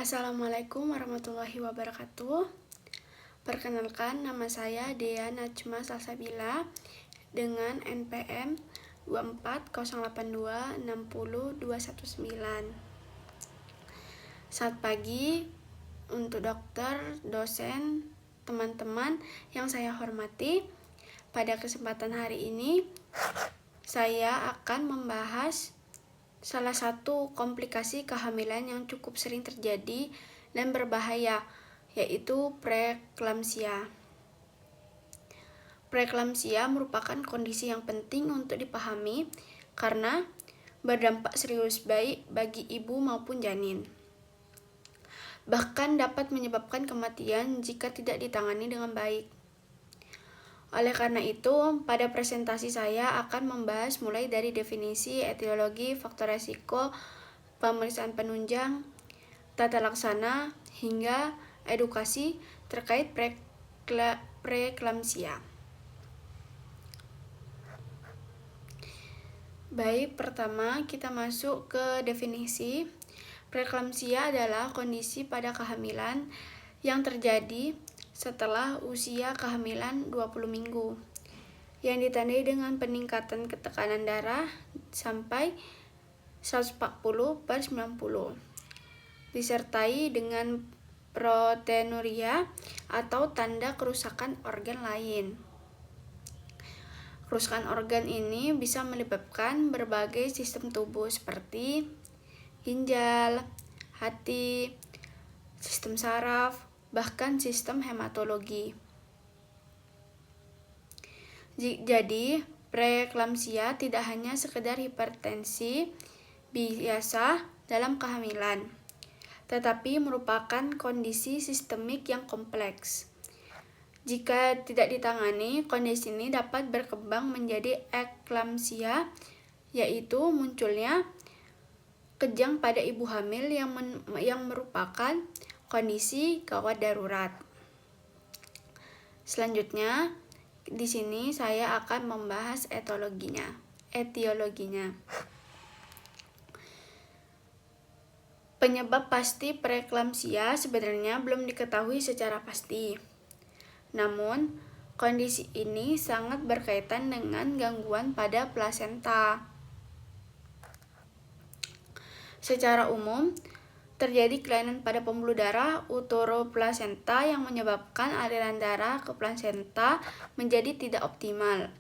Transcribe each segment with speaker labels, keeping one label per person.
Speaker 1: Assalamualaikum warahmatullahi wabarakatuh. Perkenalkan, nama saya Dea Najma Salsabila dengan NPM 24082600219. Selamat pagi untuk dokter, dosen, teman-teman yang saya hormati. Pada kesempatan hari ini, saya akan membahas salah satu komplikasi kehamilan yang cukup sering terjadi dan berbahaya, yaitu preeklamsia. Preeklamsia merupakan kondisi yang penting untuk dipahami karena berdampak serius baik bagi ibu maupun janin. Bahkan dapat menyebabkan kematian jika tidak ditangani dengan baik. Oleh karena itu, pada presentasi saya akan membahas mulai dari definisi, etiologi, faktor resiko, pemeriksaan penunjang, tata laksana, hingga edukasi terkait preeklamsia. Baik, pertama kita masuk ke definisi. Preeklamsia adalah kondisi pada kehamilan yang terjadi setelah usia kehamilan 20 minggu, yang ditandai dengan peningkatan tekanan darah sampai 140/90, disertai dengan proteinuria atau tanda kerusakan organ lain. Kerusakan organ ini bisa melibatkan berbagai sistem tubuh seperti ginjal, hati, sistem saraf, bahkan sistem hematologi. Jadi, preeklamsia tidak hanya sekedar hipertensi biasa dalam kehamilan, tetapi merupakan kondisi sistemik yang kompleks. Jika tidak ditangani, kondisi ini dapat berkembang menjadi eklamsia, yaitu munculnya kejang pada ibu hamil yang merupakan kondisi gawat darurat. Selanjutnya, di sini saya akan membahas etiologinya. Penyebab pasti preeklamsia sebenarnya belum diketahui secara pasti. Namun, kondisi ini sangat berkaitan dengan gangguan pada plasenta. Secara umum, terjadi kelainan pada pembuluh darah uteroplasenta yang menyebabkan aliran darah ke plasenta menjadi tidak optimal.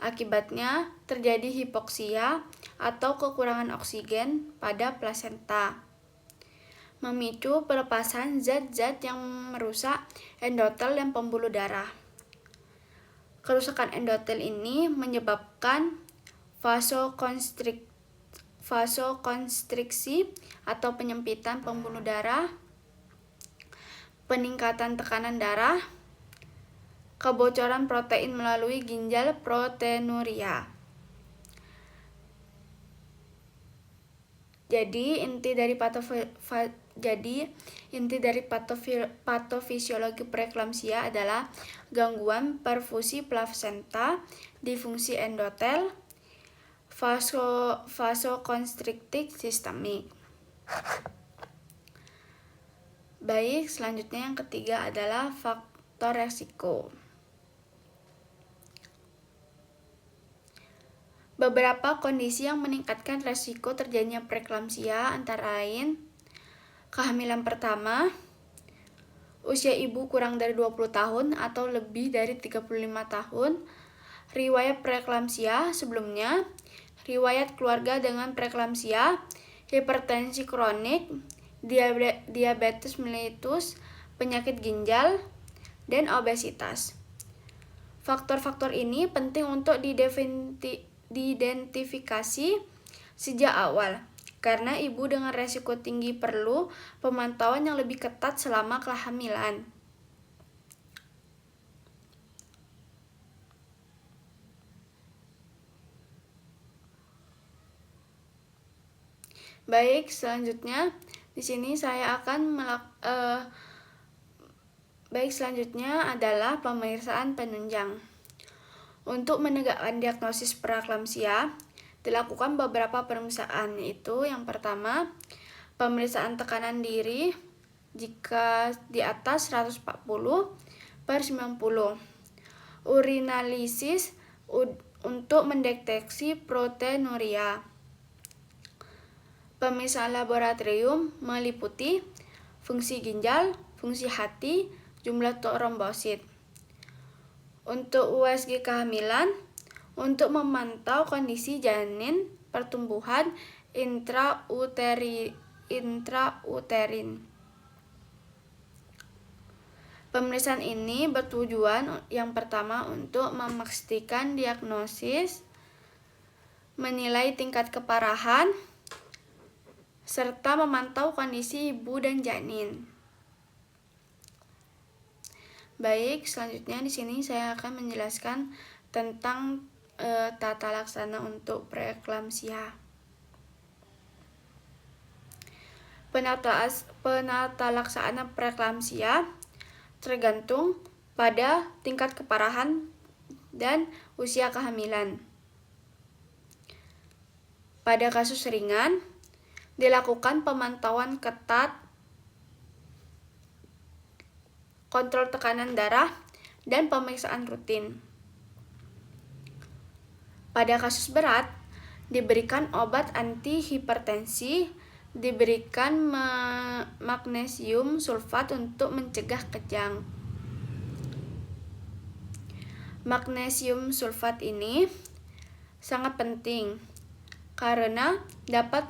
Speaker 1: Akibatnya, terjadi hipoksia atau kekurangan oksigen pada plasenta, memicu pelepasan zat-zat yang merusak endotel dan pembuluh darah. Kerusakan endotel ini menyebabkan vasokonstriksi atau penyempitan pembuluh darah, peningkatan tekanan darah, kebocoran protein melalui ginjal, proteinuria. Jadi inti dari patofisiologi preeklamsia adalah gangguan perfusi plasenta, disfungsi endotel, vasokonstriktif sistemik. Baik, selanjutnya yang ketiga adalah faktor resiko. Beberapa kondisi yang meningkatkan resiko terjadinya preeklamsia antara lain kehamilan pertama, usia ibu kurang dari 20 tahun atau lebih dari 35 tahun, riwayat preeklamsia sebelumnya, riwayat keluarga dengan preeklamsia, hipertensi kronik, diabetes mellitus, penyakit ginjal, dan obesitas. Faktor-faktor ini penting untuk diidentifikasi sejak awal, karena ibu dengan resiko tinggi perlu pemantauan yang lebih ketat selama kehamilan. Baik, selanjutnya di sini saya akan selanjutnya adalah pemeriksaan penunjang. Untuk menegakkan diagnosis preeklamsia, dilakukan beberapa pemeriksaan, yaitu yang pertama, Pemeriksaan tekanan diri jika di atas 140/90. Urinalisis untuk mendeteksi proteinuria. Pemeriksaan laboratorium meliputi fungsi ginjal, fungsi hati, jumlah trombosit. Untuk USG kehamilan, untuk memantau kondisi janin, pertumbuhan intrauterin. Pemeriksaan ini bertujuan yang pertama untuk memastikan diagnosis, menilai tingkat keparahan, serta memantau kondisi ibu dan janin. Baik, selanjutnya di sini saya akan menjelaskan tentang tata laksana untuk preeklamsia. Penata laksana preeklamsia tergantung pada tingkat keparahan dan usia kehamilan. Pada kasus ringan, dilakukan pemantauan ketat, kontrol tekanan darah, dan pemeriksaan rutin. Pada kasus berat, diberikan obat antihipertensi, diberikan magnesium sulfat untuk mencegah kejang. Magnesium sulfat ini sangat penting karena dapat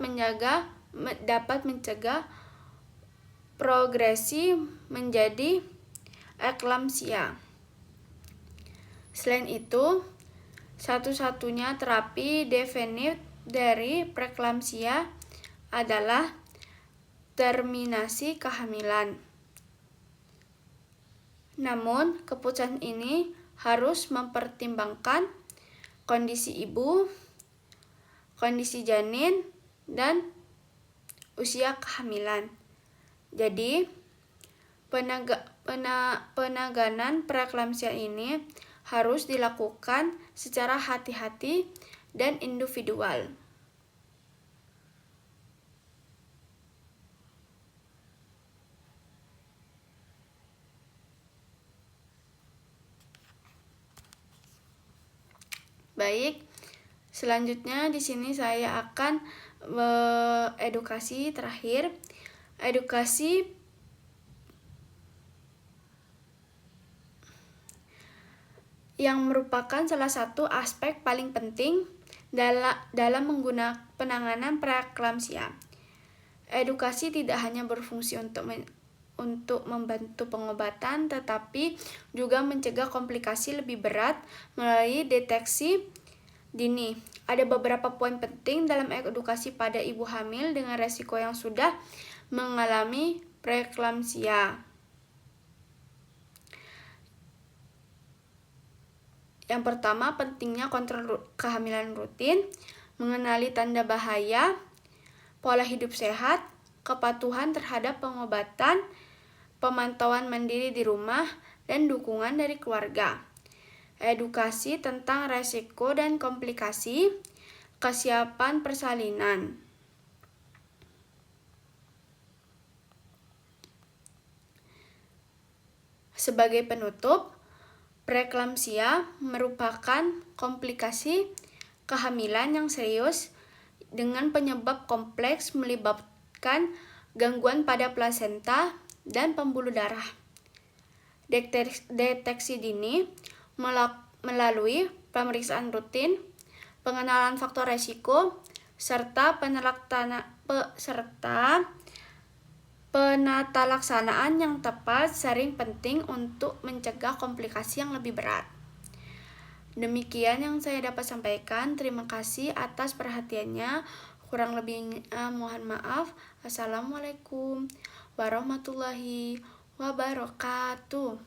Speaker 1: mencegah progresi menjadi eklamsia. Selain itu, satu-satunya terapi definitif dari preeklamsia adalah terminasi kehamilan. Namun, keputusan ini harus mempertimbangkan kondisi ibu, kondisi janin, dan usia kehamilan. Jadi, penanganan preeklamsia ini harus dilakukan secara hati-hati dan individual. Baik, selanjutnya di sini saya akan edukasi terakhir. Edukasi yang merupakan salah satu aspek paling penting dalam menggunakan penanganan preeklamsia. Edukasi tidak hanya berfungsi untuk membantu pengobatan, tetapi juga mencegah komplikasi lebih berat melalui deteksi dini. Ada beberapa poin penting dalam edukasi pada ibu hamil dengan resiko yang sudah mengalami preeklamsia. Yang pertama, pentingnya kontrol kehamilan rutin, mengenali tanda bahaya, pola hidup sehat, kepatuhan terhadap pengobatan, pemantauan mandiri di rumah, dan dukungan dari keluarga. Edukasi tentang resiko dan komplikasi, kesiapan persalinan. Sebagai penutup, preeklamsia merupakan komplikasi kehamilan yang serius dengan penyebab kompleks melibatkan gangguan pada plasenta dan pembuluh darah. Deteksi dini melalui pemeriksaan rutin, pengenalan faktor resiko, serta penata laksanaan yang tepat sering penting untuk mencegah komplikasi yang lebih berat. Demikian yang saya dapat sampaikan. Terima kasih atas perhatiannya. Kurang lebihnya mohon maaf. Assalamualaikum warahmatullahi wabarakatuh.